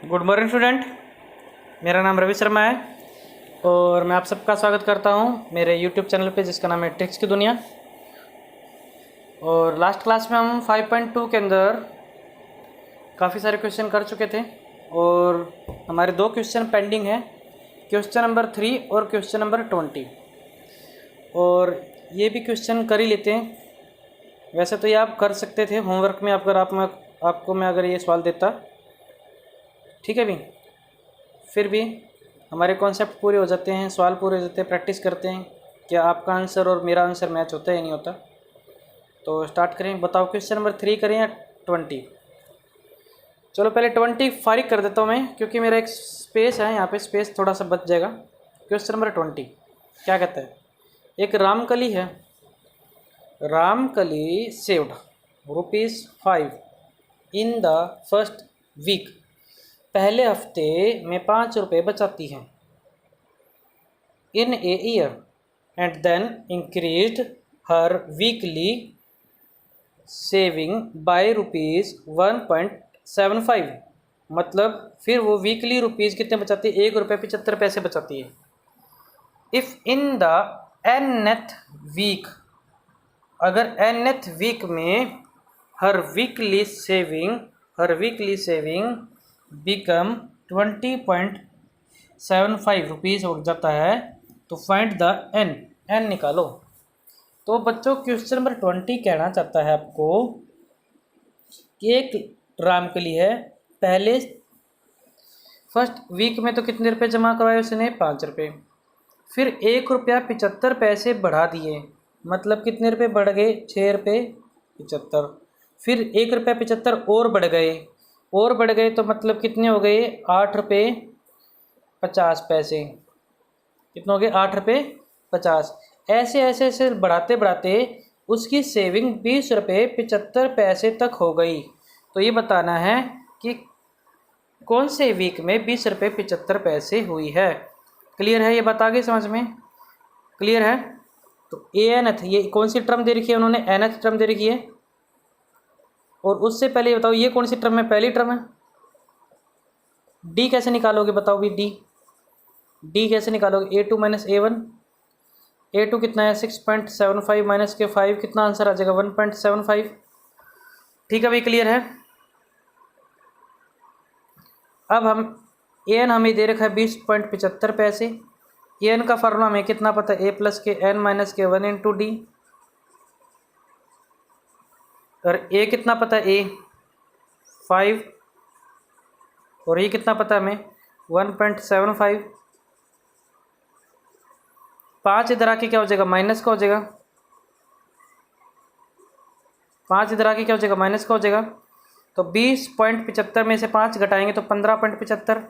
Good morning student. मेरा नाम रवि शर्मा है और मैं आप सबका स्वागत करता हूं मेरे यूट्यूब चैनल पे जिसका नाम है ट्रिक्स की दुनिया। और लास्ट क्लास में हम 5.2 के अंदर काफ़ी सारे क्वेश्चन कर चुके थे और हमारे 2 क्वेश्चन पेंडिंग हैं, क्वेश्चन नंबर 3 और क्वेश्चन नंबर 20। और ये भी क्वेश्चन कर ही लेते हैं। वैसे तो ये आप कर सकते थे होमवर्क में, आपको मैं अगर ये सवाल देता, ठीक है भी, फिर भी हमारे कॉन्सेप्ट पूरे हो जाते हैं, सवाल पूरे हो जाते हैं, प्रैक्टिस करते हैं क्या आपका आंसर और मेरा आंसर मैच होता है या नहीं होता। तो स्टार्ट करें, बताओ क्वेश्चन नंबर 3 करें या 20। चलो पहले 20 फारिग कर देता हूँ मैं, क्योंकि मेरा एक स्पेस है यहाँ पे, स्पेस थोड़ा सा बच जाएगा। क्वेश्चन नंबर 20 क्या कहता है, एक रामकली है, Ramkali saved ₹5 in the first week, पहले हफ्ते में ₹5 बचाती हैं। In a year and then increased her weekly saving by ₹1.75। मतलब फिर वो वीकली रुपीज़ कितने बचाती है, ₹1.75 बचाती है। If in the nth week, अगर nth वीक में हर वीकली सेविंग बिकम ₹20.75 हो जाता है, तो फाइंड द एन निकालो। तो बच्चों क्वेश्चन नंबर 20 कहना चाहता है आपको कि एक रामकली है, पहले फर्स्ट वीक में तो कितने रुपए जमा करवाए उसने, ₹5। फिर ₹1.75 बढ़ा दिए, मतलब कितने रुपए बढ़ गए, ₹6.75। फिर ₹1.75 और बढ़ गए तो मतलब कितने हो गए, ₹8.50। कितने हो गए, ₹8.50। ऐसे बढ़ाते बढ़ाते उसकी सेविंग ₹20.75 तक हो गई। तो ये बताना है कि कौन से वीक में ₹20.75 हुई है। क्लियर है, ये बता गए समझ में, क्लियर है। तो एनथ, ये कौन सी टर्म दे रखी है उन्होंने, एनथ टर्म दे रखी है। और उससे पहले बताओ ये कौन सी टर्म है, पहली टर्म है। डी कैसे निकालोगे बताओ भी, डी कैसे निकालोगे, A2 माइनस A1, A2 कितना है 6.75 माइनस के 5, कितना आंसर आ जाएगा 1.75। ठीक है भाई, क्लियर है। अब हम एन हमें दे रखा है ₹20.75। एन का फार्मूला हमें कितना पता है, A प्लस के एन माइनस के 1 इंटू डी। और ए कितना पता है, ए 5, और ये कितना पता है हमें 1.75। 5 इधर आके क्या हो जाएगा, माइनस का हो जाएगा। 5 इधर आके क्या हो जाएगा, माइनस का हो जाएगा। तो 20.75 में से 5 घटाएंगे तो 15.75।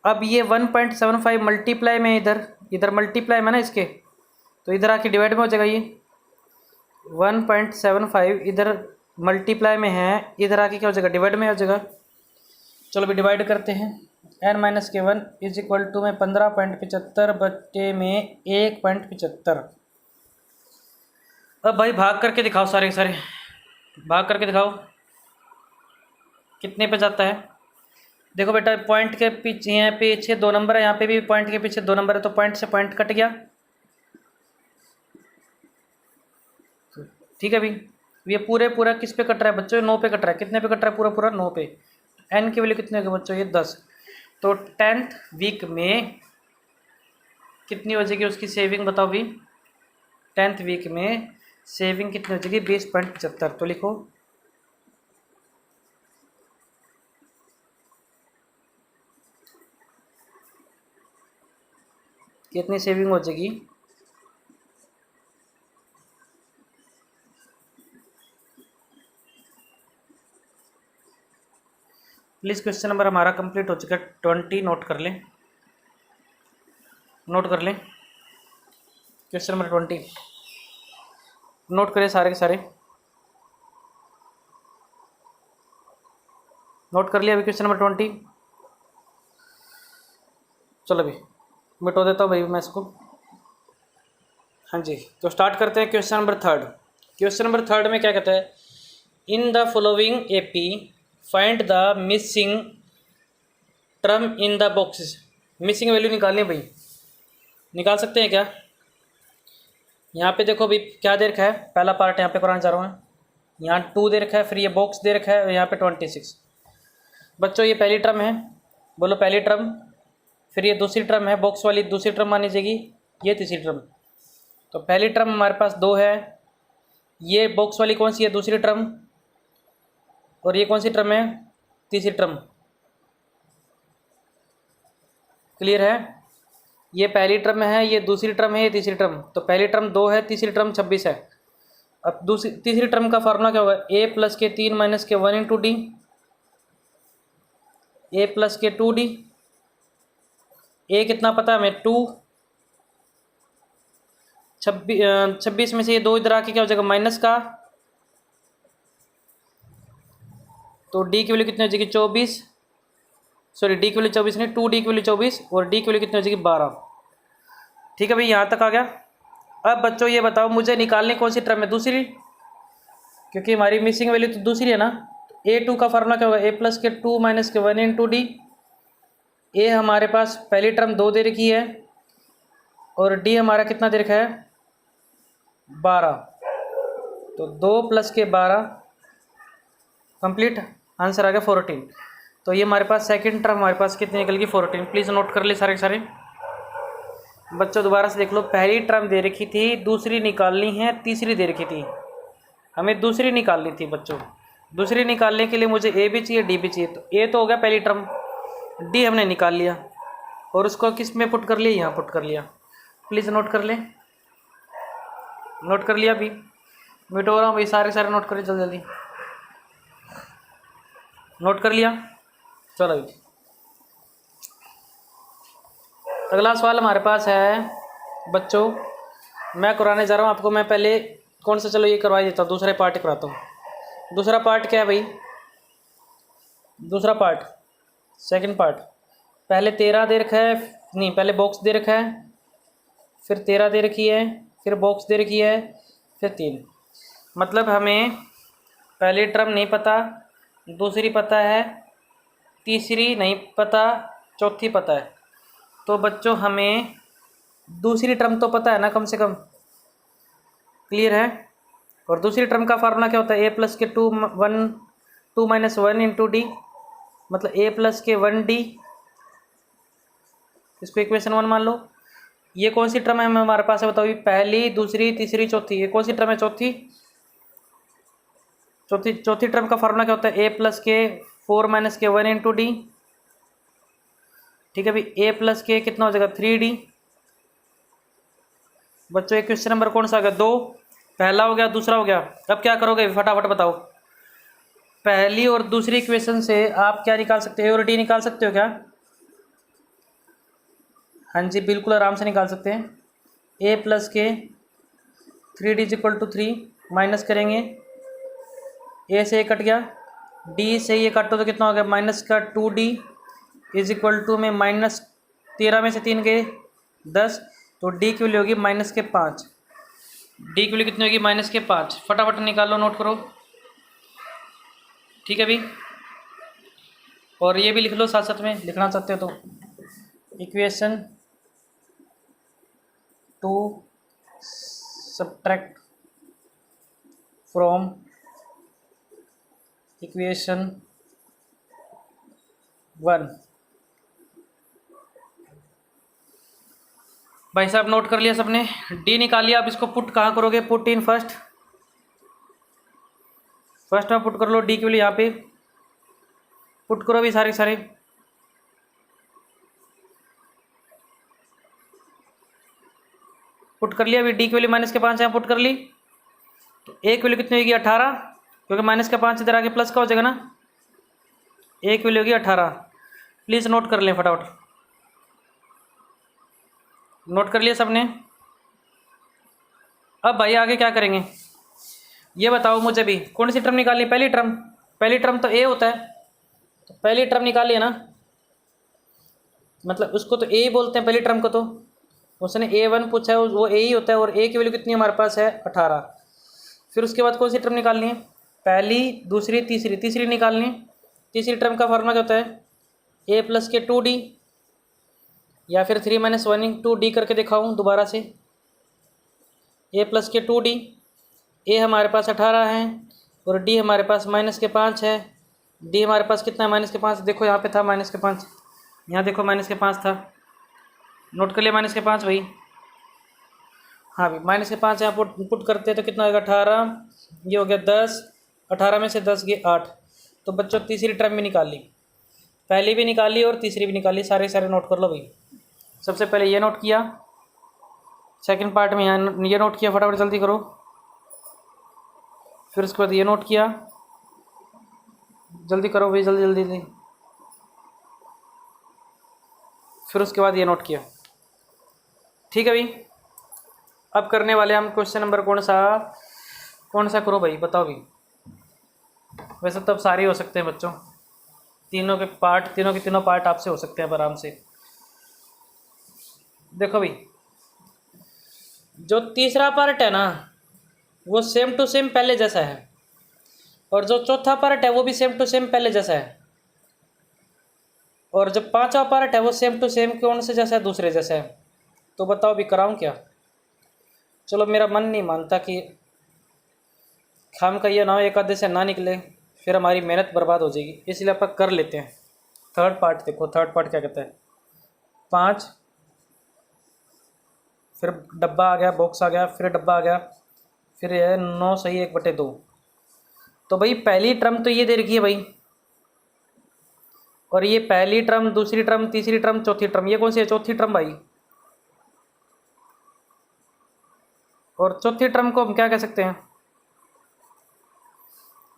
अब ये 1.75 मल्टीप्लाई में इधर मल्टीप्लाई में ना इसके, तो इधर आके डिवाइड में हो जाएगा। ये 1.75 इधर मल्टीप्लाई में है, इधर आके क्या हो जाएगा, डिवाइड में हो जाएगा। चलो भी डिवाइड करते हैं। n माइनस के 1 इज इक्वल टू में 15.75 बट्टे में 1.75। अब भाई भाग करके दिखाओ, सारे भाग करके दिखाओ कितने पे जाता है। देखो बेटा, पॉइंट के पीछे, यहाँ पीछे 2 नंबर है, यहाँ पे भी पॉइंट के पीछे 2 नंबर है, तो पॉइंट से पॉइंट कट गया। ठीक है भाई, ये पूरा किस पे कट रहा है बच्चों, 9 पे कट रहा है। कितने पे कट रहा है, पूरा 9 पे। एन की वैल्यू कितनी होगी बच्चों, ये 10। तो 10th वीक में कितनी हो जाएगी उसकी सेविंग, बताओ भी। 10th वीक में सेविंग कितनी हो जाएगी, 20.75। तो लिखो कितनी सेविंग हो जाएगी, प्लीज़ क्वेश्चन नंबर हमारा कंप्लीट हो चुका है 20। नोट कर लें क्वेश्चन नंबर 20 नोट करें, सारे के सारे नोट कर लिया अभी क्वेश्चन नंबर 20। चलो अभी मिटो देता हूँ भाई मैं इसको। हाँ जी, तो स्टार्ट करते हैं क्वेश्चन नंबर 3। क्वेश्चन नंबर 3 में क्या कहता है, in the following AP find the missing term in the boxes, missing value निकालनी है भाई, निकाल सकते हैं क्या? यहाँ पे देखो अभी क्या दे रखा है, पहला पार्ट यहाँ पे कराना चाह रहा हूँ, यहाँ 2 दे रखा है, फिर ये बॉक्स दे रखा है और यहाँ पे 26। बच्चों ये पहली टर्म है, बोलो पहली टर्म, फिर ये दूसरी टर्म है, बॉक्स वाली दूसरी टर्म मानी जाएगी, ये तीसरी टर्म। तो पहली टर्म हमारे पास 2 है, ये बॉक्स वाली कौन सी है, दूसरी टर्म, और ये कौन सी टर्म है, तीसरी टर्म। क्लियर है? ये पहली टर्म है, ये दूसरी टर्म है, ये तीसरी टर्म। तो पहली टर्म 2 है, तीसरी टर्म 26 है। अब तीसरी टर्म का फार्मूला क्या होगा, a प्लस के 3 माइनस के 1 इंटू डी, ए प्लस के 2d। ए कितना पता है हमें 2, 26 में से ये 2 इधर आके क्या हो जाएगा माइनस का, तो डी की वैल्यू कितनी हो जाएगी 24, सॉरी डी की वैल्यू 24 नहीं, 2d की वैल्यू 24 और डी की वैल्यू कितनी हो जाएगी 12। ठीक है भाई, यहाँ तक आ गया। अब बच्चों ये बताओ मुझे निकालने कौन सी टर्म है, दूसरी, क्योंकि हमारी मिसिंग वैल्यू तो दूसरी है ना। a2 का फार्मूला क्या होगा, a प्लस के 2 माइनस के 1 इंटू डी। ए हमारे पास पहली टर्म 2 दे रखी है और डी हमारा कितना दे रखा है 12, तो 2 प्लस के 12 कंप्लीट, आंसर आ गया 14। तो ये हमारे पास सेकंड टर्म हमारे पास कितनी निकल गई 14। प्लीज़ नोट कर ले सारे के सारे बच्चों, दोबारा से देख लो, पहली टर्म दे रखी थी, दूसरी निकालनी है, तीसरी दे रखी थी, हमें दूसरी निकालनी थी बच्चों। दूसरी निकालने के लिए मुझे ए भी चाहिए, डी भी चाहिए। तो ए तो हो गया पहली टर्म, डी हमने निकाल लिया और उसको किस में पुट कर लिया, यहाँ पुट कर लिया। प्लीज़ नोट कर ले, नोट कर लिया, अभी मिट हो रहा हूँ भाई, सारे नोट करें जल्दी जल्दी, नोट कर लिया। चलो अभी अगला सवाल हमारे पास है बच्चों, मैं कराने जा रहा हूँ आपको। मैं पहले कौन सा, चलो ये करवा देता हूँ, दूसरे पार्ट कराता हूँ। दूसरा पार्ट क्या है भाई, दूसरा पार्ट सेकंड पार्ट, पहले 13 दे रखा है, नहीं पहले बॉक्स दे रखा है, फिर 13 दे रखी है, फिर बॉक्स दे रखी है, फिर 3। मतलब हमें पहली टर्म नहीं पता, दूसरी पता है, तीसरी नहीं पता, चौथी पता है। तो बच्चों हमें दूसरी टर्म तो पता है ना कम से कम, क्लियर है? और दूसरी टर्म का फार्मूला क्या होता है, ए प्लस के 2 माइनस 1 इंटू डी, मतलब ए प्लस के 1d, इसको इक्वेशन 1 मान लो। ये कौन सी टर्म है हमारे पास है बताओ, पहली दूसरी तीसरी चौथी, ये कौन सी टर्म है चौथी टर्म का फार्मूला क्या होता है, ए प्लस के 4 माइनस के 1 इंटू डी। ठीक है भाई, ए प्लस के कितना हो जाएगा 3d। बच्चों एक क्वेश्चन नंबर कौन सा आ गया 2, पहला हो गया, दूसरा हो गया। अब क्या करोगे फटाफट बताओ, पहली और दूसरी इक्वेशन से आप क्या निकाल सकते हो, ए और डी निकाल सकते हो क्या? हाँ जी बिल्कुल आराम से निकाल सकते हैं। ए प्लस के 3d is equal to 3, minus करेंगे, ए से ए कट गया, डी से ये काटो तो कितना हो गया माइनस का 2d इज इक्वल टू में माइनस 13 में से 3 गए 10, तो डी की वैल्यू होगी माइनस के 5। डी की वैल्यू कितनी होगी माइनस के 5, फटाफट निकालो, नोट करो। ठीक है भाई, और ये भी लिख लो साथ साथ में, लिखना चाहते हो तो इक्वेशन 2 सब्ट्रैक्ट फ्रॉम इक्वेशन 1। भाई साहब नोट कर लिया सबने, डी निकाल लिया। अब इसको पुट कहाँ करोगे, पुट इन फर्स्ट में पुट कर लो, डी की वैल्यू यहाँ पे पुट करो अभी सारे पुट कर लिया। अभी डी की वैल्यू माइनस के 5 यहाँ पुट कर ली, तो ए की वैल्यू कितनी होगी 18, क्योंकि माइनस का 5 इधर आके प्लस का हो जाएगा ना, ए की वैल्यू होगी 18। प्लीज़ नोट कर लें फटाफट, नोट कर लिया सबने। अब भाई आगे क्या करेंगे ये बताओ मुझे भी, कौन सी टर्म निकालनी, पहली टर्म तो ए होता है, तो पहली टर्म निकालिए ना, मतलब उसको तो ए ही बोलते हैं पहली टर्म को, तो उसने A1 पूछा है, वो ए ही होता है, और ए की वैल्यू कितनी हमारे पास है 18। फिर उसके बाद कौन सी टर्म निकालनी है, पहली दूसरी तीसरी निकालनी है। तीसरी टर्म का फार्मूला क्या होता है, ए प्लस के 2d, या फिर 3 माइनस 1 इंटू डी करके दिखाऊँ दोबारा से। ए प्लस के 2d, ए हमारे पास 18 है और डी हमारे पास -5 है। डी हमारे पास कितना है, -5। देखो यहाँ पे था -5, यहाँ देखो -5 था, नोट कर लिया -5 भाई। हाँ भाई -5 यहाँ पुट करते हैं तो कितना होगा 18, ये हो गया 10, 18 में से 10 गए 8। तो बच्चों तीसरी टर्म भी निकाल ली, पहली भी निकाली और तीसरी भी निकाली, सारे नोट कर लो भाई। सबसे पहले ये नोट किया, सेकंड पार्ट में यहाँ ये नोट किया, फटाफट जल्दी करो। फिर उसके बाद ये नोट किया, जल्दी करो भाई, जल्दी। फिर उसके बाद ये नोट किया, ठीक है भाई। अब करने वाले हम क्वेश्चन नंबर कौन सा करो भाई, बताओ भाई। वैसे तो अब सारे हो सकते हैं बच्चों, तीनों के तीनों पार्ट आपसे हो सकते हैं आराम से। देखो भाई, जो तीसरा पार्ट है ना वो सेम टू सेम पहले जैसा है, और जो चौथा पार्ट है वो भी सेम टू सेम पहले जैसा है, और जो पांचवा पार्ट है वो सेम टू सेम कौन से जैसा है, दूसरे जैसा है। तो बताओ भी कराऊं क्या? चलो मेरा मन नहीं मानता कि खाम का ये ना हो एक आधे से ना निकले, फिर हमारी मेहनत बर्बाद हो जाएगी, इसलिए अपन कर लेते हैं। थर्ड पार्ट देखो, थर्ड पार्ट क्या कहता है, 5, फिर डब्बा आ गया, बॉक्स आ गया, फिर डब्बा आ गया, फिर ये 9 सही 1/2। तो भाई पहली टर्म तो ये दे रखी है भाई, और ये पहली टर्म, दूसरी टर्म, तीसरी टर्म, चौथी टर्म, ये कौन सी है, चौथी टर्म भाई। और चौथी टर्म को हम क्या कह सकते हैं,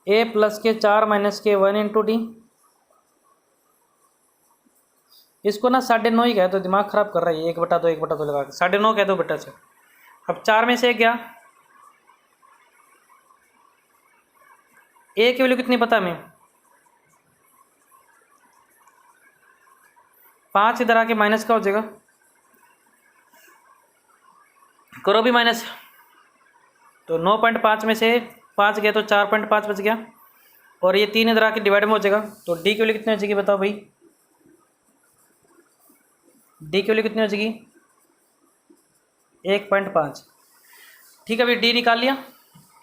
ए प्लस के 4 माइनस के 1 इंटू डी। इसको ना 9.5 ही कह दो, दिमाग खराब कर रहा है, 1/2 लगा के 9.5 कह दो बेटा से। अब 4 में से गया, ए की वैल्यू कितनी पता हमें, 5 इधर आके माइनस का हो जाएगा, करो भी माइनस। तो 9.5 में से 5 गया तो 4.5 बच गया, और ये 3 इधर आके डिवाइड में हो जाएगा। तो डी की वैल्यू कितनी हो जाएगी बताओ भाई, डी की वैल्यू कितनी हो जाएगी 1.5। ठीक है भाई, डी निकाल लिया,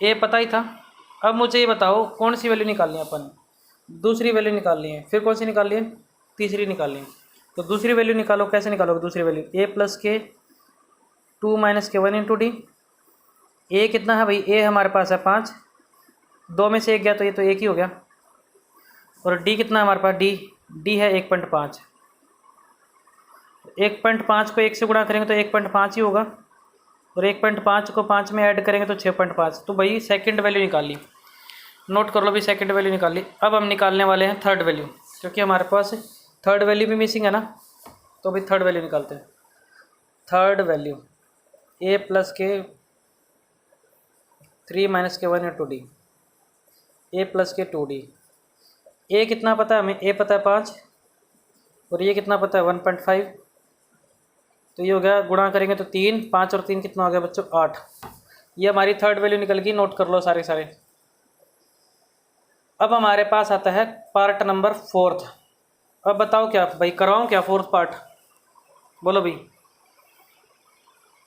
ए पता ही था। अब मुझे ये बताओ कौन सी वैल्यू निकालनी है अपन, दूसरी वैल्यू निकालनी है। फिर कौन सी निकालनी है, तीसरी निकालनी है। तो दूसरी वैल्यू निकालो, कैसे निकालोगे दूसरी वैल्यू, ए प्लस के 2 माइनस के 1 इंटू डी। ए कितना है भाई, ए हमारे पास है 5, 2 में से 1 गया तो ये तो 1 ही हो गया। और डी कितना है हमारे पास, डी है 1.5। 1.5 को 1 से गुणा करेंगे तो 1.5 ही होगा, और 1.5 को 5 में ऐड करेंगे तो 6.5। तो भाई सेकंड वैल्यू निकाल ली, नोट कर लो भी, सेकंड वैल्यू निकाल ली। अब हम निकालने वाले हैं थर्ड वैल्यू, क्योंकि हमारे पास थर्ड वैल्यू भी मिसिंग है ना। तो भाई थर्ड वैल्यू निकालते हैं। थर्ड वैल्यू ए प्लस के 3 माइनस के 1 इंटू डी, ए प्लस के 2d। ए कितना पता है हमें, ए पता है 5, और ये कितना पता है 1.5। तो ये हो गया, गुणा करेंगे तो 3, 5 और 3 कितना हो गया बच्चों 8। ये हमारी थर्ड वैल्यू निकल गई, नोट कर लो सारे। अब हमारे पास आता है पार्ट नंबर 4। अब बताओ क्या भाई, कराऊँ क्या फोर्थ पार्ट, बोलो भाई।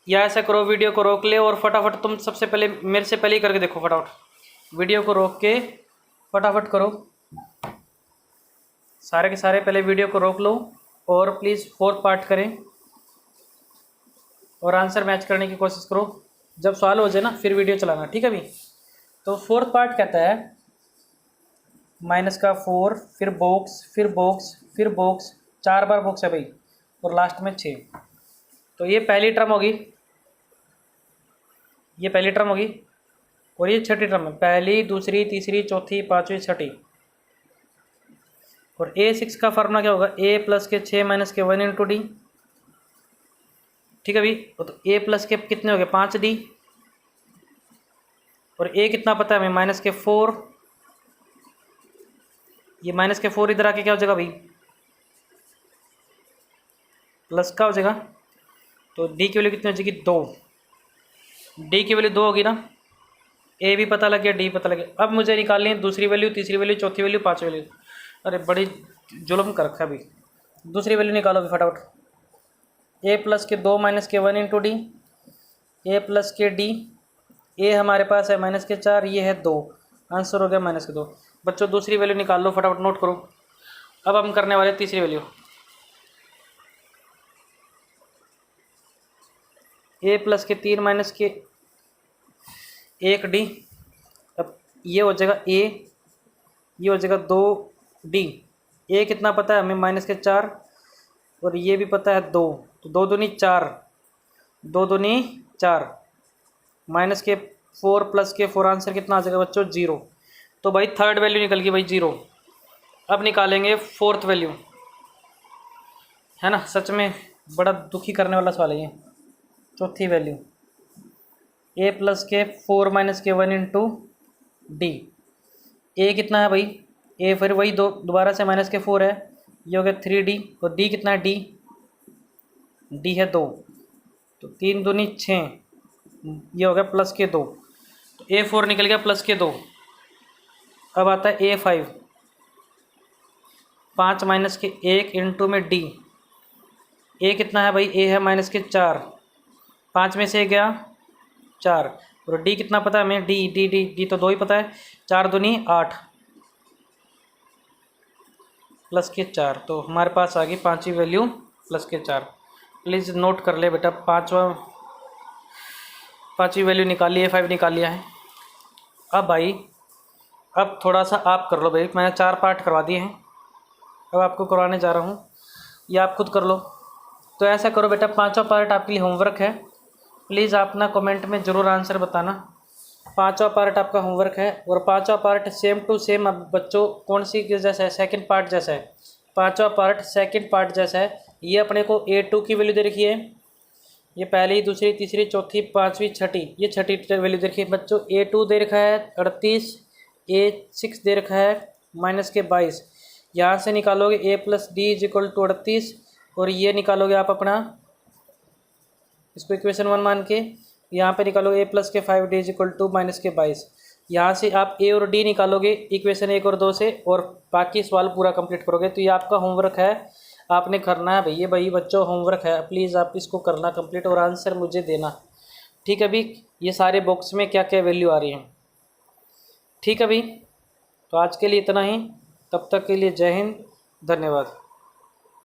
या ऐसा करो, वीडियो को रोक ले और फटाफट तुम सबसे पहले मेरे से पहले ही करके देखो, फटाफट वीडियो को रोक के फटाफट करो, सारे के सारे पहले वीडियो को रोक लो और प्लीज़ फोर्थ पार्ट करें और आंसर मैच करने की कोशिश करो। जब सवाल हो जाए ना फिर वीडियो चलाना, ठीक है भाई। तो फोर्थ पार्ट कहता है -4, फिर बॉक्स, फिर बॉक्स, फिर बॉक्स, 4 बार बॉक्स है भाई, और लास्ट में 6। तो ये पहली टर्म होगी, ये पहली टर्म होगी, और ये छठी टर्म है, पहली, दूसरी, तीसरी, चौथी, पाँचवीं, छठी। और A6 का फार्मूला क्या होगा, ए प्लस के 6 माइनस के 1 इंटू डी। ठीक है भाई, तो ए प्लस के कितने हो गए 5d, और ए कितना पता है हमें -4। ये -4 इधर आके क्या हो जाएगा भाई, प्लस का हो जाएगा। तो डी की वैल्यू कितनी हो जाएगी 2, डी की वैल्यू 2 होगी ना। ए भी पता लग गया, डी पता लग गया। अब मुझे निकालनी है दूसरी वैल्यू, तीसरी वैल्यू, चौथी वैल्यू, पाँचवीं वैल्यू। अरे बड़ी जुल्म कर रखा है भाई, दूसरी वैल्यू निकालोगे फटाफट। ए प्लस के 2 माइनस के 1 इंटू डी, ए प्लस के डी, ए हमारे पास है माइनस के 4, ये है 2, आंसर हो गया माइनस के 2। बच्चों दूसरी वैल्यू निकाल लो फटाफट, नोट करो। अब हम करने वाले तीसरी वैल्यू, ए प्लस के 3 माइनस के 1 डी। अब ये हो जाएगा ए, ये हो जाएगा 2 डी। ए कितना पता है हमें, माइनस के 4, और ये भी पता है 2, तो 2 दूनी 4, 2 दूनी 4, माइनस के 4 प्लस के 4, आंसर कितना आ जाएगा बच्चों 0। तो भाई थर्ड वैल्यू निकल गई भाई 0। अब निकालेंगे फोर्थ वैल्यू, है ना, सच में बड़ा दुखी करने वाला सवाल है ये। चौथी वैल्यू, ए प्लस के 4 माइनस के 1 इंटू डी। ए कितना है भाई, ए फिर वही 2 दोबारा से माइनस के 4 है, ये हो गया 3D, और डी कितना है, डी है 2, तो 3 दूनी 6, ये हो गया प्लस के 2, तो A4 निकल गया प्लस के 2। अब आता है A5, 5 माइनस के 1 इंटू में डी। ए कितना है भाई, ए है माइनस के 4, 5 में से गया 4, और डी कितना पता है हमें, डी तो 2 ही पता है, 4 दूनी 8 प्लस के 4, तो हमारे पास आ गई पांचवी वैल्यू प्लस के 4। प्लीज़ नोट कर ले बेटा, पांचवी वैल्यू निकाली है, 5 निकाल लिया है। अब भाई अब थोड़ा सा आप कर लो भाई, मैंने 4 पार्ट करवा दिए हैं, अब आपको करवाने जा रहा हूँ, या आप खुद कर लो। तो ऐसा करो बेटा, 5वां पार्ट आपके लिए होमवर्क है, प्लीज़ आप ना कमेंट में ज़रूर आंसर बताना। 5वां पार्ट आपका होमवर्क है, और 5वां पार्ट सेम टू सेम अब बच्चों कौन सी जैसा है, सेकंड पार्ट जैसा है। 5वां पार्ट सेकंड पार्ट जैसा है। ये अपने को A2 की वैल्यू दे रखी है, ये पहली, दूसरी, तीसरी, चौथी, पाँचवीं, छठी, ये छठी वैल्यू दे रखी है बच्चों। A2 दे रखा है 38, A6 दे रखा है माइनस के 22। यहाँ से निकालोगे A plus D is equal to 38, और ये निकालोगे आप अपना, इसको इक्वेशन 1 मान के यहाँ पे निकालोगे A plus k 5 D is equal to minus k 22। यहाँ से आप A और D निकालोगे इक्वेशन 1 और 2 से, और बाकी सवाल पूरा कंप्लीट करोगे। तो ये आपका होमवर्क है, आपने करना है भैया, भाई बच्चों होमवर्क है, प्लीज़ आप इसको करना कंप्लीट और आंसर मुझे देना, ठीक है। अभी ये सारे बॉक्स में क्या क्या वैल्यू आ रही हैं, ठीक है भाई। तो आज के लिए इतना ही, तब तक के लिए जय हिंद, धन्यवाद।